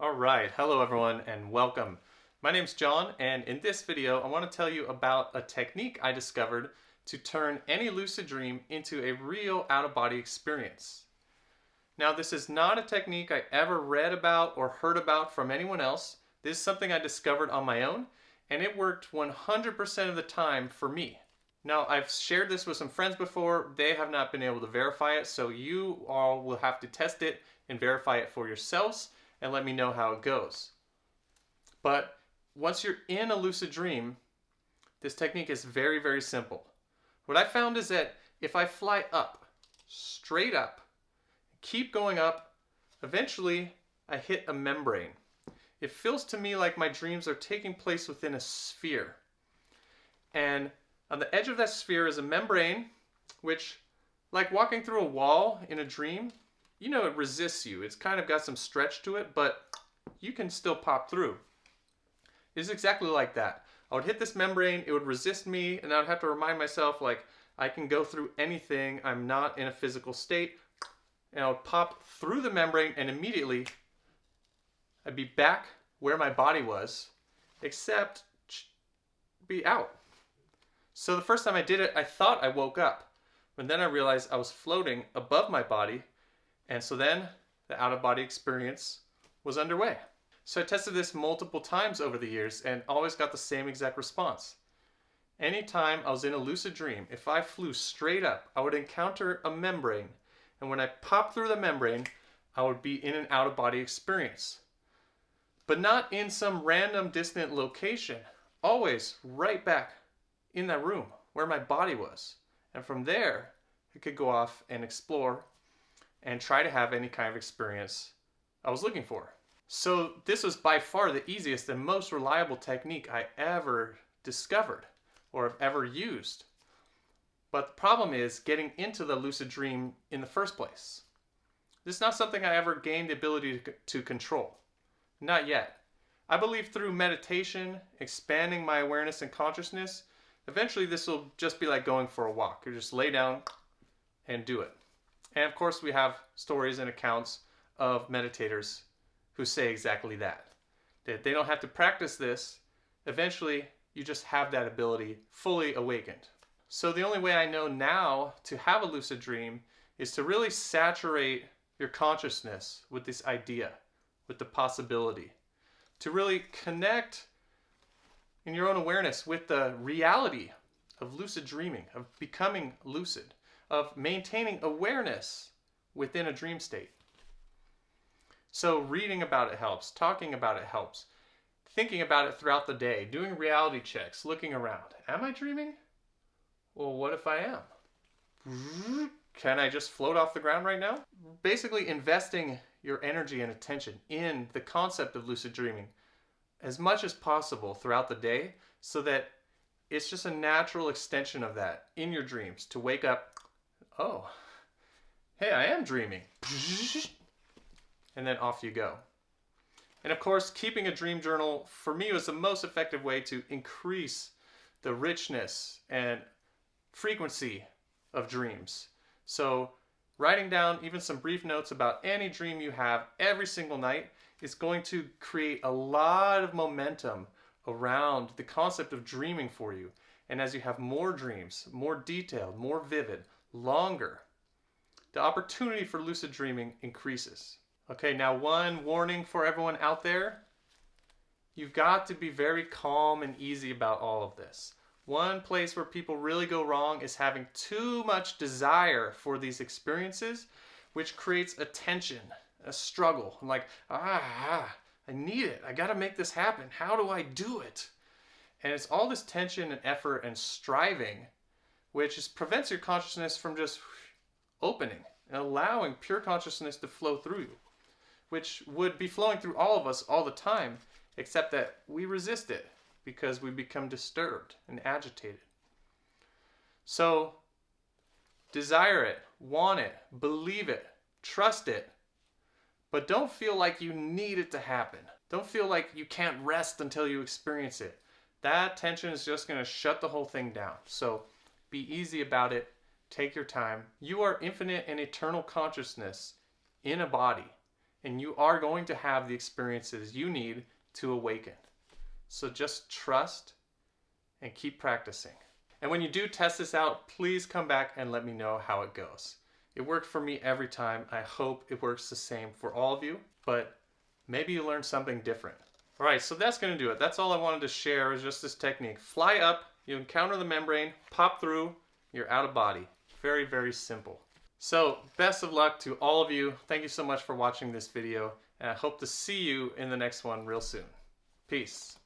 All right, hello everyone and welcome. My name's John, and in this video I want to tell you about a technique I discovered to turn any lucid dream into a real out-of-body experience. Now, this is not a technique I ever read about or heard about from anyone else. This is something I discovered on my own, and it worked 100% of the time for me. Now, I've shared this with some friends before. They have not been able to verify it, so you all will have to test it and verify it for yourselves and let me know how it goes. But once you're in a lucid dream, this technique is very, very simple. What I found is that if I fly up, straight up, keep going up, eventually I hit a membrane. It feels to me like my dreams are taking place within a sphere. And on the edge of that sphere is a membrane, which, like walking through a wall in a dream, you know, it resists you. It's kind of got some stretch to it, but you can still pop through. It's exactly like that. I would hit this membrane, it would resist me, and I would have to remind myself, like, I can go through anything. I'm not in a physical state. And I would pop through the membrane, and immediately I'd be back where my body was, except be out. So the first time I did it, I thought I woke up, but then I realized I was floating above my body. And so then the out-of-body experience was underway. So I tested this multiple times over the years and always got the same exact response. Anytime I was in a lucid dream, if I flew straight up, I would encounter a membrane. And when I popped through the membrane, I would be in an out-of-body experience. But not in some random distant location. Always right back in that room where my body was. And from there, I could go off and explore and try to have any kind of experience I was looking for. So this was by far the easiest and most reliable technique I ever discovered or have ever used. But the problem is getting into the lucid dream in the first place. This is not something I ever gained the ability to control. Not yet. I believe through meditation, expanding my awareness and consciousness, eventually this will just be like going for a walk. You just lay down and do it. And of course, we have stories and accounts of meditators who say exactly that. That they don't have to practice this. Eventually, you just have that ability fully awakened. So the only way I know now to have a lucid dream is to really saturate your consciousness with this idea, with the possibility. To really connect in your own awareness with the reality of lucid dreaming, of becoming lucid, of maintaining awareness within a dream state. So reading about it helps, talking about it helps, thinking about it throughout the day, doing reality checks, looking around. Am I dreaming? Well, what if I am? Can I just float off the ground right now? Basically investing your energy and attention in the concept of lucid dreaming as much as possible throughout the day so that it's just a natural extension of that in your dreams to wake up. Oh, hey, I am dreaming. And then off you go. And of course, keeping a dream journal for me was the most effective way to increase the richness and frequency of dreams. So writing down even some brief notes about any dream you have every single night is going to create a lot of momentum around the concept of dreaming for you. And as you have more dreams, more detailed, more vivid, longer, the opportunity for lucid dreaming increases. Okay, now one warning for everyone out there. You've got to be very calm and easy about all of this. One place where people really go wrong is having too much desire for these experiences, which creates a tension, a struggle. I'm like, I need it. I got to make this happen. How do I do it? And it's all this tension and effort and striving, which prevents your consciousness from just opening and allowing pure consciousness to flow through you, which would be flowing through all of us all the time, except that we resist it because we become disturbed and agitated. So desire it, want it, believe it, trust it, but don't feel like you need it to happen. Don't feel like you can't rest until you experience it. That tension is just going to shut the whole thing down. So be easy about it. Take your time. You are infinite and eternal consciousness in a body. and you are going to have the experiences you need to awaken. So just trust and keep practicing. And when you do test this out, please come back and let me know how it goes. It worked for me every time. I hope it works the same for all of you, but maybe you learned something different. All right, so that's going to do it. That's all I wanted to share, is just this technique. Fly up, you encounter the membrane, pop through, you're out of body. Very, very simple. So best of luck to all of you. Thank you so much for watching this video, and I hope to see you in the next one real soon. Peace.